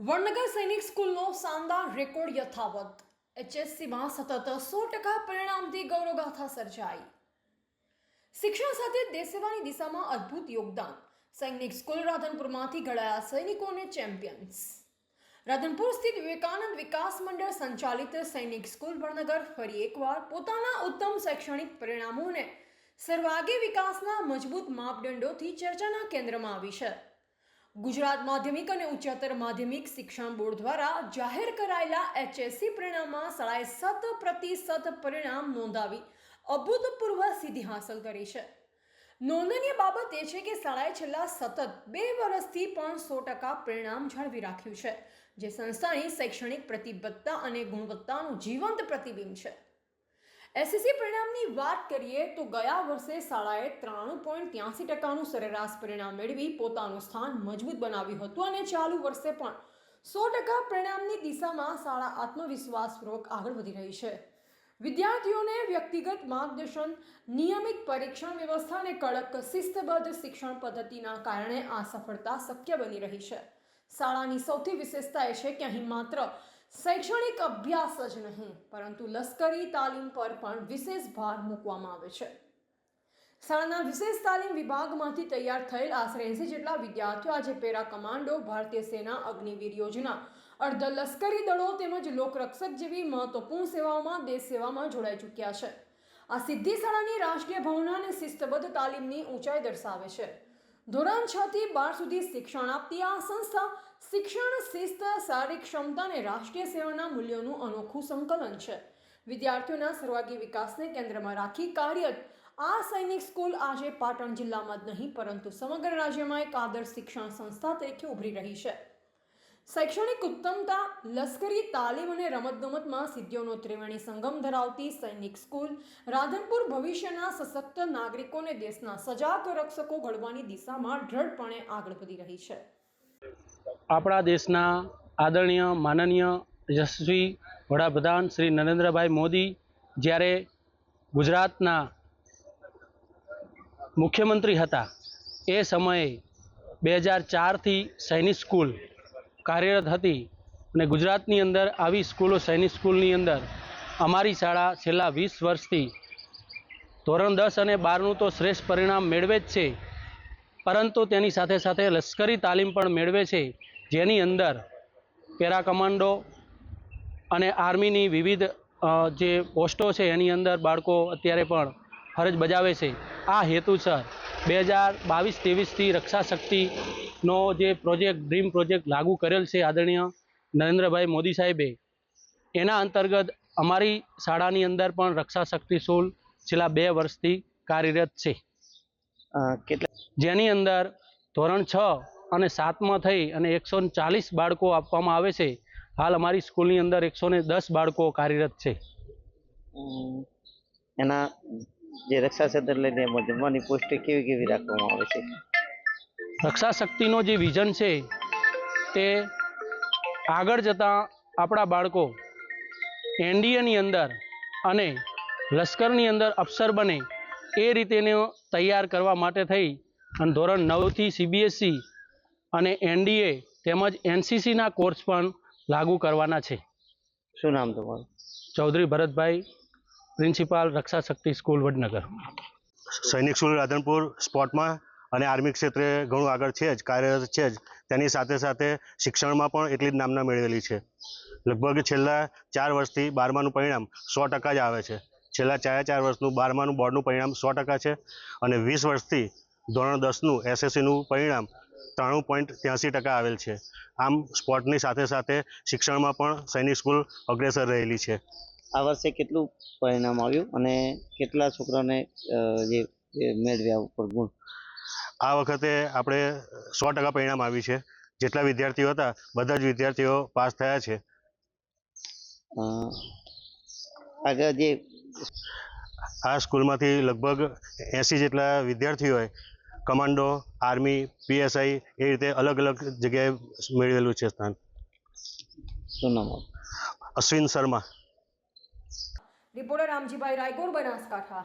વડનગર સૈનિક સ્કૂલનો શાનદાર રેકોર્ડ યથાવત. એચએસસીમાં સતત 100% પરિણામથી ગૌરવગાથા સર્જાઈ. શિક્ષણ સાથે દેશ સેવાની દિશામાં અદ્ભુત યોગદાન. સૈનિક સ્કૂલ રાધનપુરમાંથી ઘડાયા સૈનિકોને ચેમ્પિયન્સ. રાધનપુર સ્થિત વિવેકાનંદ વિકાસ મંડળ સંચાલિત સૈનિક સ્કૂલ વડનગર ફરી એકવાર પોતાના ઉત્તમ શૈક્ષણિક પરિણામો અને સર્વાંગી વિકાસના મજબૂત માપદંડોથી ચર્ચાના કેન્દ્રમાં આવી છે. ગુજરાત માધ્યમિક અને ઉચ્ચતર માધ્યમિક શિક્ષણ બોર્ડ દ્વારા જાહેર કરાયેલા એચએસસી પરિણામમાં 7.5% પરિણામ નોંધાવી અભૂતપૂર્વ સિદ્ધિ હાંસલ કરી છે. નોંધનીય બાબત એ છે કે શાળાએ છેલ્લા સતત 2 વર્ષથી પણ 100% પરિણામ જાળવી રાખ્યું છે, જે સંસ્થાની શૈક્ષણિક પ્રતિબદ્ધતા અને ગુણવત્તાનું જીવંત પ્રતિબિંબ છે. એસએસસી પરિણામની વાત કરીએ તો ગયા વર્ષે શાળાએ 93.83%નું સરેરાશ પરિણામ મેળવી પોતાનું સ્થાન મજબૂત બનાવ્યું હતું અને ચાલુ વર્ષે પણ 100% પરિણામની દિશામાં શાળા આત્મવિશ્વાસપૂર્વક આગળ વધી રહી છે. વિદ્યાર્થીઓને વ્યક્તિગત માર્ગદર્શન, નિયમિત પરીક્ષણ વ્યવસ્થા અને કડક શિસ્તબદ્ધ શિક્ષણ પદ્ધતિના કારણે આ સફળતા શક્ય બની રહી છે. શાળાની સૌથી વિશેષતા એ છે કે અહીં માત્ર શૈક્ષણિક અભ્યાસ જ નહીં પરંતુ લશ્કરી તાલીમ પર પણ વિશેષ ભાર મૂકવામાં આવે છે. શાળાના વિશેષ તાલીમ વિભાગમાંથી તૈયાર થયેલ આશરે 80 જેટલા વિદ્યાર્થીઓ આજે પેરા કમાન્ડો, ભારતીય સેના, અગ્નિવીર યોજના, અર્ધ લશ્કરી દળો તેમજ લોકરક્ષક જેવી મહત્વપૂર્ણ સેવાઓમાં દેશ સેવામાં જોડાઈ ચૂક્યા છે. આ સિદ્ધિ શાળાની રાષ્ટ્રીય ભાવના અને શિસ્તબદ્ધ તાલીમની ઊંચાઈ દર્શાવે છે. ધોરણ 6 થી 12 સુધી શિક્ષણ આપતી આ સંસ્થા શિક્ષણ, શિસ્ત, શારીરિક ક્ષમતા અને રાષ્ટ્રીય સેવાના મૂલ્યોનું અનોખું સંકલન છે. વિદ્યાર્થીઓના સર્વાંગી વિકાસને કેન્દ્રમાં રાખી કાર્યરત આ સૈનિક સ્કૂલ આજે પાટણ જિલ્લામાં જ નહીં પરંતુ સમગ્ર રાજ્યમાં એક આદર્શ શિક્ષણ સંસ્થા તરીકે ઉભરી રહી છે. શૈક્ષણિક ઉત્તમતા, લશ્કરી તાલીમ અને રમતગમતમાં સિદ્ધિઓનો ત્રિવેણી સંગમ ધરાવતી સૈનિક સ્કૂલ રાધનપુર ભવિષ્યના સશક્ત નાગરિકોને દેશના સજાગ રક્ષકો ઘડવાની દિશામાં દ્રઢપણે આગળ વધી રહી છે. આપણા દેશના આદરણીય માનનીય યશસ્વી વડાપ્રધાન શ્રી નરેન્દ્રભાઈ મોદી જ્યારે ગુજરાતના મુખ્યમંત્રી હતા એ સમયે 2004થી સૈનિક સ્કૂલ કાર્યરત હતી અને ગુજરાતની અંદર આવી સ્કૂલો સૈનિક સ્કૂલની અંદર અમારી શાળા છેલ્લા 20 વર્ષથી ધોરણ 10 અને 12નું તો શ્રેષ્ઠ પરિણામ મેળવે જ છે, પરંતુ તેની સાથે સાથે લશ્કરી તાલીમ પણ મેળવે છે, જેની અંદર પેરા કમાન્ડો અને આર્મીની વિવિધ જે પોસ્ટો છે એની અંદર બાળકો અત્યારે પણ ફરજ બજાવે છે. આ હેતુસર 2022-23થી રક્ષા શક્તિનો જે પ્રોજેક્ટ ડ્રીમ પ્રોજેક્ટ લાગુ કરેલ છે આદરણીય નરેન્દ્રભાઈ મોદી સાહેબે, એના અંતર્ગત અમારી શાળાની અંદર પણ રક્ષા શક્તિ સ્કૂલ છેલ્લા 2 વર્ષથી કાર્યરત છે, જેની અંદર ધોરણ 6 અને 7માં થઈ અને 140 બાળકો આપવામાં આવે છે. હાલ અમારી સ્કૂલની અંદર 110 બાળકો કાર્યરત છે. એના જે રક્ષા ક્ષેત્ર લઈને જમવાની પોસ્ટ કેવી રાખવામાં આવે છે? રક્ષા શક્તિનો જે વિઝન છે તે આગળ જતાં આપણા બાળકો એનડીએની અંદર અને લશ્કરની અંદર અફસર બને એ રીતેને તૈયાર કરવા માટે થઈ અને ધોરણ 9થી સીબીએસઈ અને એનડીએ તેમજ એનસીસીના કોર્સ પણ લાગુ કરવાના છે. શું નામ તમારું? ચૌધરી ભરતભાઈ, પ્રિન્સિપાલ રક્ષા શક્તિ સ્કૂલ વડનગર. સૈનિક સ્કૂલ રાધનપુર સ્પોર્ટમાં અને આર્મી ક્ષેત્રે ઘણું આગળ છે જ, કાર્યરત છે જ. તેની સાથે સાથે શિક્ષણમાં પણ એટલી જ નામના મેળવેલી છે. લગભગ છેલ્લા 4 વર્ષથી 12માનું પરિણામ 100% જ આવે છે. છેલ્લા 4 વર્ષનું 12માનું બોર્ડનું પરિણામ 100% છે અને 20 વર્ષથી ધોરણ 10નું એસએસસીનું પરિણામ 93.83% આવેલ છે. આમ સ્પોર્ટની સાથે સાથે શિક્ષણમાં પણ સૈનિક સ્કૂલ અગ્રેસર રહેલી છે. આ વર્ષે કેટલું પરિણામ આવ્યું અને કેટલા છોકરાઓને જે મેળવ્યા ઉપર ગુણ? આ વખતે આપણે 100% પરિણામ આવ્યું છે. જેટલા વિદ્યાર્થીઓ હતા બધા જ વિદ્યાર્થીઓ પાસ થયા છે. આગળ જે આ સ્કૂલમાંથી લગભગ 80 જેટલા વિદ્યાર્થીઓએ કમાન્ડો, આર્મી, પીએસઆઈ એ રીતે અલગ અલગ જગ્યાએ મેળવેલું છે સ્થાન. શું નામ? અશ્વિન શર્મા. રિપોર્ટર રામજીભાઈ રાયગોર, બનાસકાંઠા.